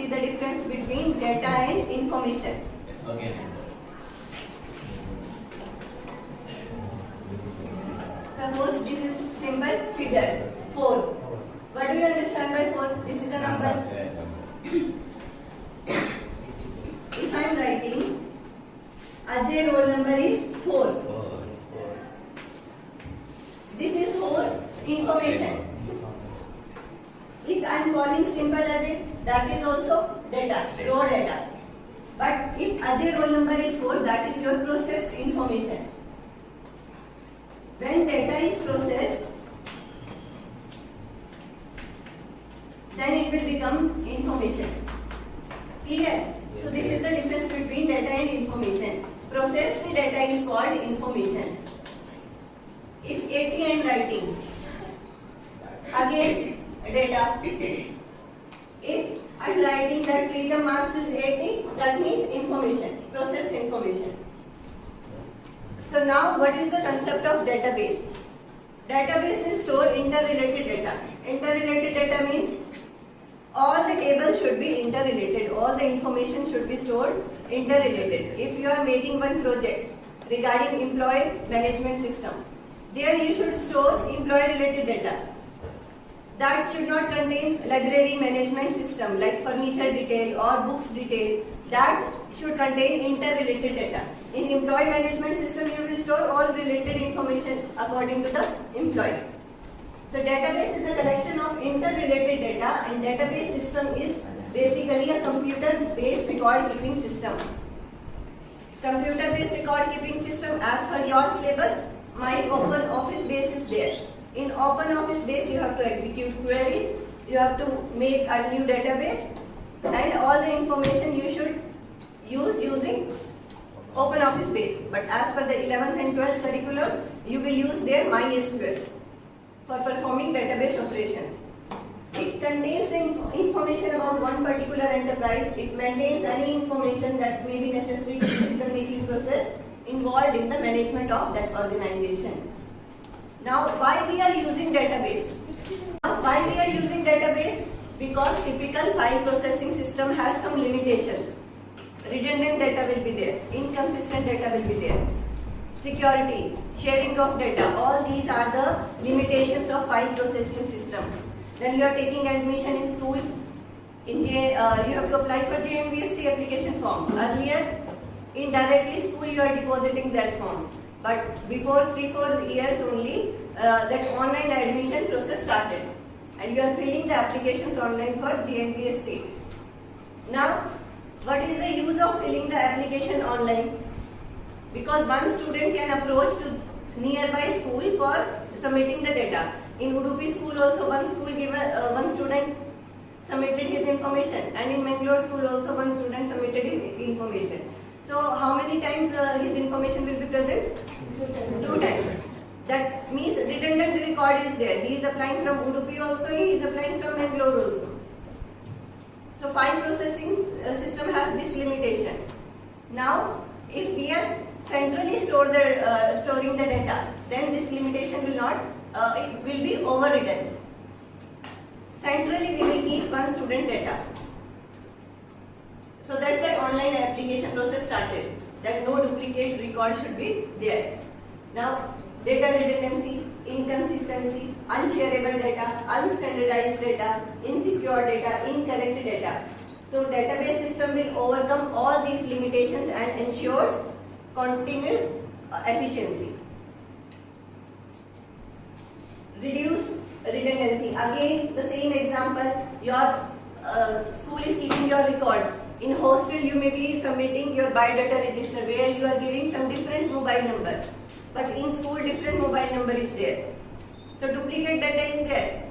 is the difference between data and information. Okay. Suppose this is simple figure 4. What do you understand by 4? This is a number. If I am writing Ajay roll number is 4. This is for information. If I am calling simple Ajay, that is also data, raw data. But if Ajay roll number is 4, that is your processed information. When data is processed, then it will become information. Clear? So this is the difference between data and information. Processed data is called information. If 80 and writing, again data. If I am writing that Preetham marks is 80, that means information, processed information. So now what is the concept of database? Database will store interrelated data. Interrelated data means all the tables should be interrelated. All the information should be stored interrelated. If you are making one project regarding employee management system, there you should store employee related data. That should not contain library management system like furniture detail or books detail. That should contain interrelated data. In employee management system, you will store all related information according to the employee. So database is a collection of interrelated data, and database system is basically a computer-based record keeping system. Computer-based record keeping system, as per your syllabus, my open office base is there. In open office base, you have to execute queries, you have to make a new database, and all the information you should use using open office base. But as per the 11th and 12th curriculum, you will use their MySQL for performing database operation. It contains the information about one particular enterprise. It maintains any information that may be necessary to the decision-making process involved in the management of that organization. Now, why we are using database? Why we are using database? Because typical file processing system has some limitations. Redundant data will be there, inconsistent data will be there. Security, sharing of data, all these are the limitations of file processing system. When you are taking admission in school, you have to apply for JNBST application form. Earlier, indirectly school you are depositing that form. But before 3-4 years only, that online admission process started. And you are filling the applications online for JNBST. Now, what is the use of filling the application online? Because one student can approach to nearby school for submitting the data. In Udupi school also one student submitted his information, and in Mangalore school also one student submitted his information. So how many times his information will be present? 2 times. That means redundant record is there. He is applying from Udupi also, he is applying from Mangalore also. So file processing system has this limitation. Now, if we are centrally storing the data, then this limitation will not, it will be overridden. Centrally we will keep one student data. So that's why online application process started, that no duplicate record should be there. Now, data redundancy, inconsistency, unshareable data, unstandardized data, insecure data, incorrect data. So database system will overcome all these limitations and ensures continuous efficiency. Reduce redundancy. Again, the same example, your school is keeping your records. In hostel, you may be submitting your biodata register where you are giving some different mobile number. But in school, different mobile number is there. So duplicate data is there.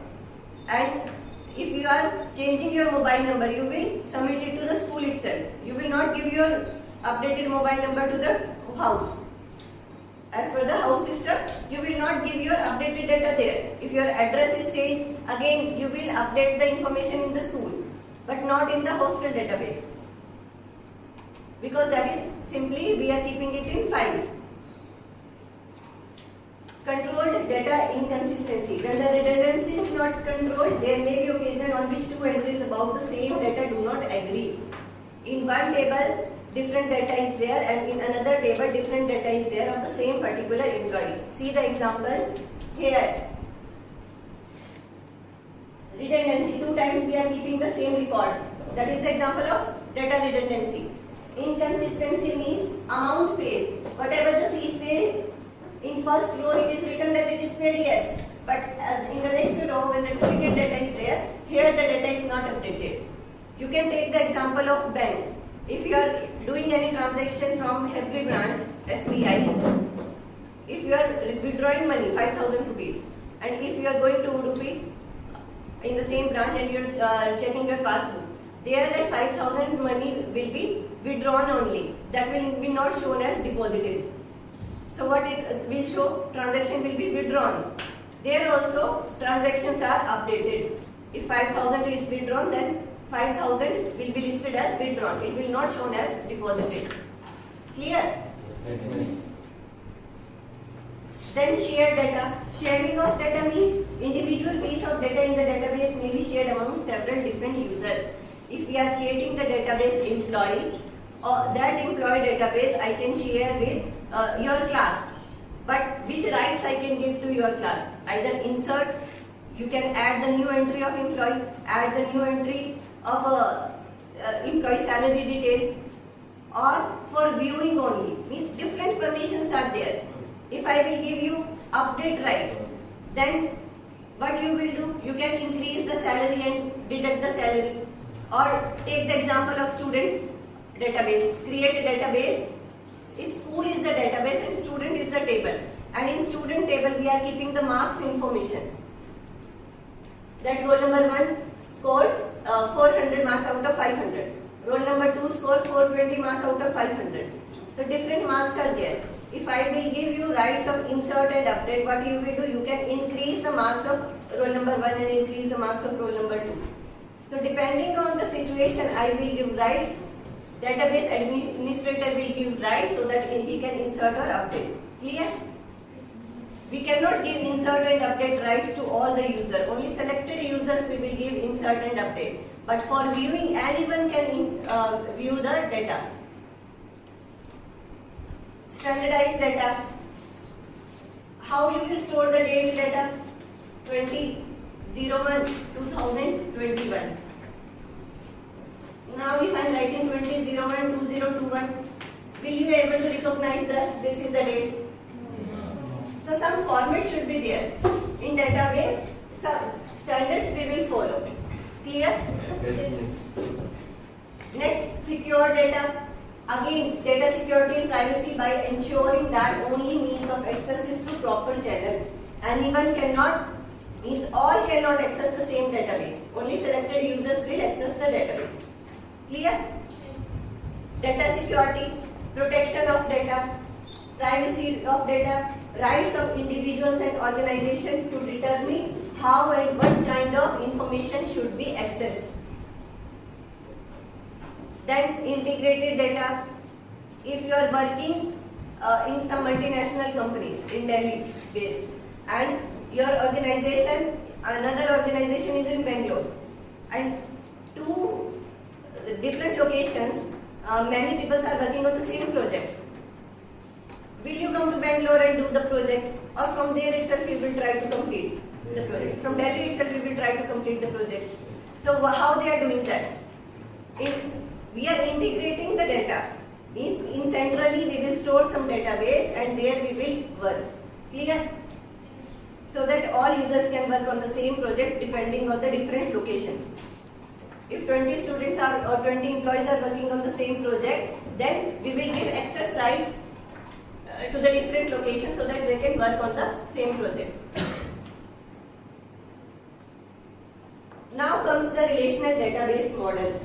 And if you are changing your mobile number, you will submit it to the school itself. You will not give your updated mobile number to the house. As per the house system, you will not give your updated data there. If your address is changed, again you will update the information in the school, but not in the hostel database. Because that is simply we are keeping it in files. Controlled data inconsistency. When the redundancy is not controlled, there may be occasion on which two entries about the same data do not agree. In one table, different data is there, and in another table, different data is there of the same particular employee. See the example here. Redundancy, 2 times we are keeping the same record. That is the example of data redundancy. Inconsistency means amount paid. Whatever the fees paid, in first row it is written that it is paid, yes. But in the next row, when the duplicate data is there, here the data is not updated. You can take the example of bank. If you are doing any transaction from every branch, SBI, if you are withdrawing money, 5,000 rupees, and if you are going to Udupi in the same branch and you are checking your passbook, there that 5,000 money will be withdrawn only. That will be not shown as deposited. So what it will show? Transaction will be withdrawn. There also transactions are updated. If 5,000 is withdrawn, then 5,000 will be listed as withdrawn. It will not shown as deposited. Clear? Then shared data. Sharing of data means individual piece of data in the database may be shared among several different users. If we are creating the database employee, that employee database I can share with your class. But which rights I can give to your class? Either insert, you can add the new entry of employee, add the new entry of employee salary details, or for viewing only. Means different permissions are there. If I will give you update rights, then what you will do? You can increase the salary and deduct the salary. Or take the example of student database. Create a database. If school is the database and student is the table. And in student table we are keeping the marks information. That roll number 1 scored 400 marks out of 500. Roll number 2 scored 420 marks out of 500. So different marks are there. If I will give you rights of insert and update, what you will do? You can increase the marks of roll number 1 and increase the marks of roll number 2. So depending on the situation, I will give rights. Database administrator will give rights so that he can insert or update. Clear? We cannot give insert and update rights to all the users. Only selected users we will give insert and update. But for viewing, anyone can view the data. Standardized data. How you will store the date data? 2001-2021. Now if I am writing 2001-2021, will you be able to recognize that this is the date? So some format should be there. In database, some standards we will follow. Clear? Next, secure data. Again, data security and privacy by ensuring that only means of access is through proper channel. Anyone cannot, means all cannot access the same database. Only selected users will access the database. Clear? Data security, protection of data, privacy of data, rights of individuals and organizations to determine how and what kind of information should be accessed. Then integrated data. If you are working in some multinational companies in Delhi based, and your organization, another organization is in Bangalore, and two different locations, many people are working on the same project. Will you come to Bangalore and do the project, or from there itself you will try to complete the project? From Delhi itself you will try to complete the project. So how they are doing that? We are integrating the data. In centrally we will store some database and there we will work. Clear? So that all users can work on the same project depending on the different locations. If 20 students are or 20 employees are working on the same project, then we will give access rights to the different locations so that they can work on the same project. Now comes the relational database model.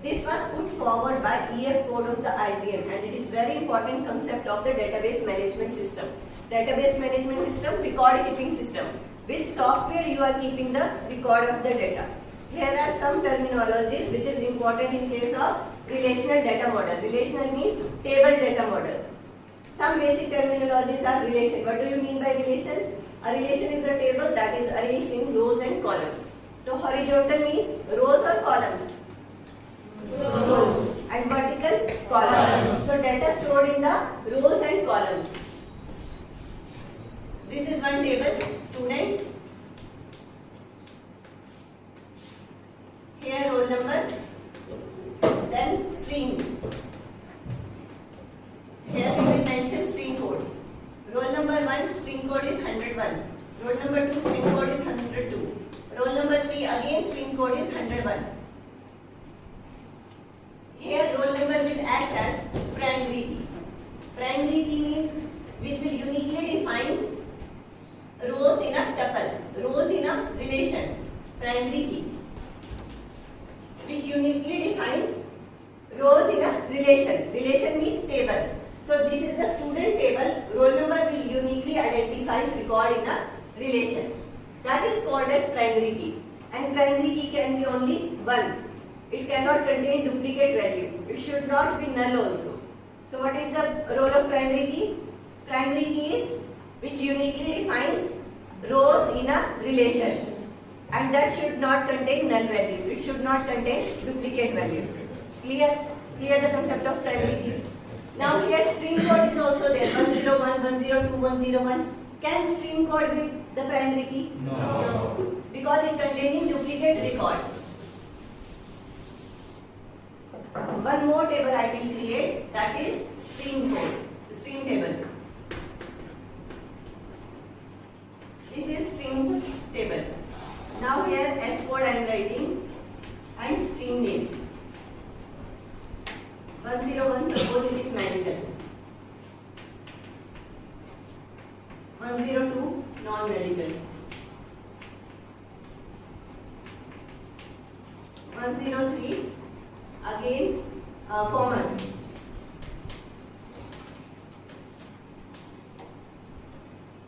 This was put forward by EF code of the IBM, and it is very important concept of the database management system. Database management system, record keeping system. With software you are keeping the record of the data. Here are some terminologies which is important in case of relational data model. Relational means table data model. Some basic terminologies are relation. What do you mean by relation? A relation is a table that is arranged in rows and columns. So horizontal means rows or columns? Rows. And vertical? Columns. So data stored in the rows and columns. This is one table, student. Here roll number, then stream. Here we will mention stream code. Roll number 1, stream code is 101. Roll number 2, stream code is 102. Roll number 3, again stream code is 101. Here roll number will act as primary key. Primary key means which will uniquely defines rows in a tuple, rows in a relation. Primary key, which uniquely defines rows in a relation. Relation means table. So this is the student table. Roll number will uniquely identifies record in a relation. That is called as primary key. And primary key can be only one. It cannot contain duplicate value. It should not be null also. So what is the role of primary key? Primary key is which uniquely defines rows in a relation. And that should not contain null value. It should not contain duplicate values. Clear? Clear the concept of primary key. Now here stream code is also there. 101, 102, 101. Can stream code be the primary key? No. Because it containing duplicate record. One more table I can create, that is stream code, stream table. This is stream table. Now here S code I am writing and stream name. 101, suppose it is medical. 102, non-medical. 103, again commerce.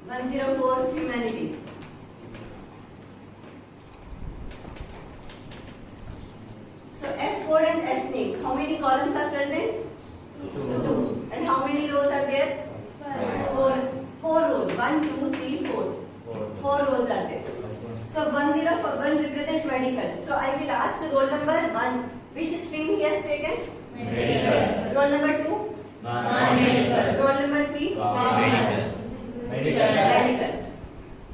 104, humanities. So S code and S name, how many columns are present? 2. And how many rows are there? 4 rows. 1, 2, 3, 4. 4 rows are there. So 101 represents medical. So I will ask the roll number 1. Which stream he has taken? Medical. Roll number 2? Non-medical. Roll number 3? Medical. Medical.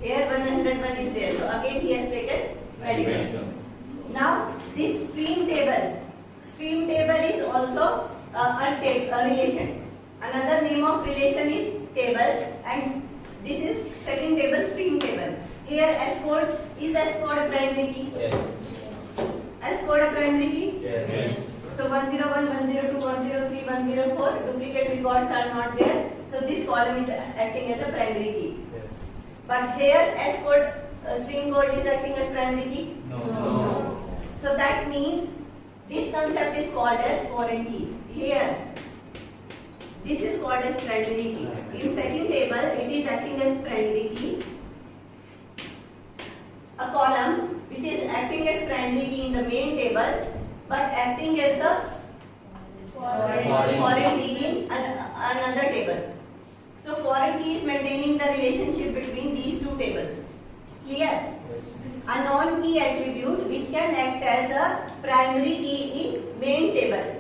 Here 101 is there. So again he has taken medical. Now this stream table is also a relation. Another name of relation is table, and this is second table, stream table. Here S code, is S code a primary key? Yes. S code a primary key? Yes. So 101, 102, 103, 104 duplicate records are not there. So this column is acting as a primary key. Yes. But here S code, stream code is acting as primary key? No. So that means this concept is called as foreign key. Here, this is called as primary key. In second table, it is acting as primary key. A column which is acting as primary key in the main table, but acting as a foreign key in another table. So foreign key is maintaining the relationship between these two tables. Clear? A non-key attribute which can act as a primary key in main table.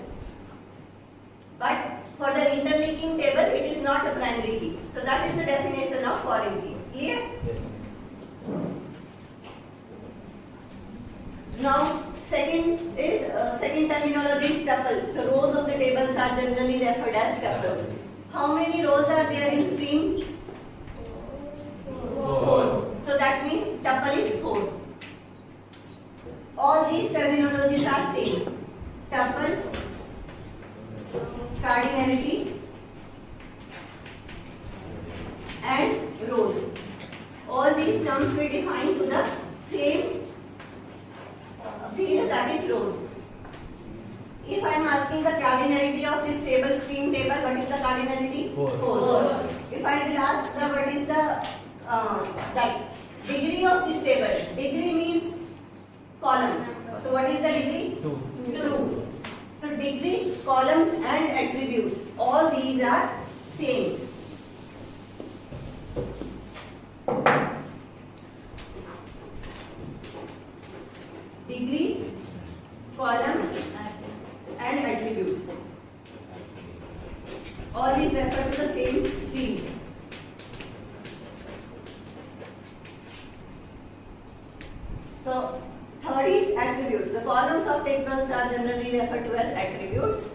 But for the interlinking table, it is not a primary key. So that is the definition of foreign key. Clear? Yes. Now, second terminology is tuple. So rows of the tables are generally referred as tuple. How many rows are there in stream? 4. So that means tuple is 4. All these terminologies are same. Tuple, cardinality, and rows. All these terms we define to the same field, that is rows. If I am asking the cardinality of this table, stream table, what is the cardinality? 4. If I will ask the what is the that degree of this table, degree means column. So what is the degree? 2. So degree, columns and attributes, all these are same. principles are generally referred to as attributes.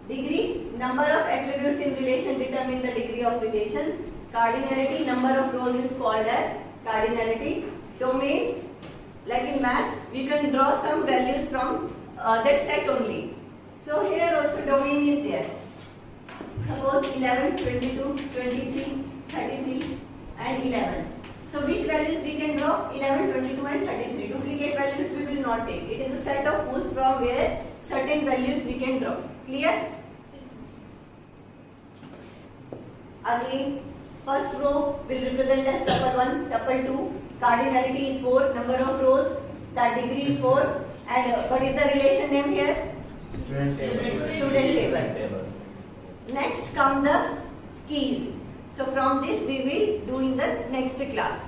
Degree, number of attributes in relation determine the degree of relation. Cardinality, number of rows is called as cardinality. Domains, like in maths, we can draw some values from that set only. So here also domain is there. Suppose 11, 22, 23, 33 and 11. So which values we can draw? 11, 22 and 33. Duplicate values we will not take. It is a set of pools from where certain values we can draw. Clear? Again, first row will represent as tuple 1, tuple 2. Cardinality is 4, number of rows, that degree is 4. And what is the relation name here? Student table. Student table. Next come the keys. So from this we will do in the next class.